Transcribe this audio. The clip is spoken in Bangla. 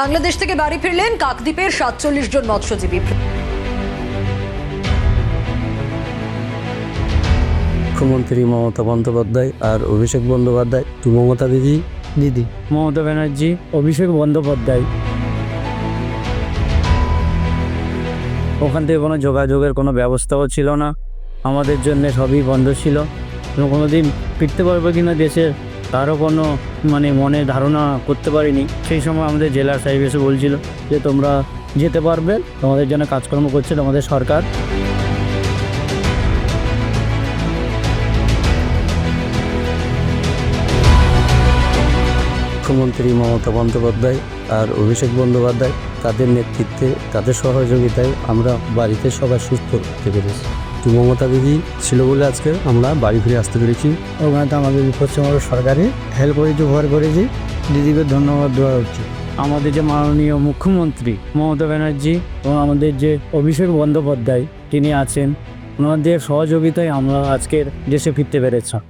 বাংলাদেশ থেকে বাড়ি ফিরলেন কাকদ্বীপের ৪৭ জন মৎস্যজীবী। মুখ্যমন্ত্রী মমতা বন্দ্যোপাধ্যায় আর অভিষেক বন্দ্যোপাধ্যায়, মমতা দিদি মমতা ব্যানার্জি, অভিষেক বন্দ্যোপাধ্যায়। ওখান থেকে কোনো যোগাযোগের কোনো ব্যবস্থাও ছিল না, আমাদের জন্য সবই বন্ধ ছিল। কোনো দিন ফিরতে পারবো কিনা দেশে তারও কোনো মনে ধারণা করতে পারিনি। সেই সময় আমাদের জেলার সাহেব এসে বলছিল যে তোমরা যেতে পারবে, তোমাদের জন্য কাজকর্ম করছে আমাদের সরকার। মুখ্যমন্ত্রী মমতা বন্দ্যোপাধ্যায় আর অভিষেক বন্দ্যোপাধ্যায়, তাদের নেতৃত্বে, তাদের সহযোগিতায় আমরা বাড়িতে সবাই সুস্থ থাকতে পেরেছি। মমতা দিদি ছিল বলে আজকে আমরা বাড়ি ফিরে আসতে পেরেছি। ওখানে তো আমাদের পশ্চিমবঙ্গ সরকারে হেল্প করেছি, উপহার করেছি, দিদিকে ধন্যবাদ দেওয়া হচ্ছে। আমাদের যে মাননীয় মুখ্যমন্ত্রী মমতা ব্যানার্জি এবং আমাদের যে অভিষেক বন্দ্যোপাধ্যায় তিনি আছেন, ওনাদের সহযোগিতায় আমরা আজকের দেশে ফিরতে পেরেছি।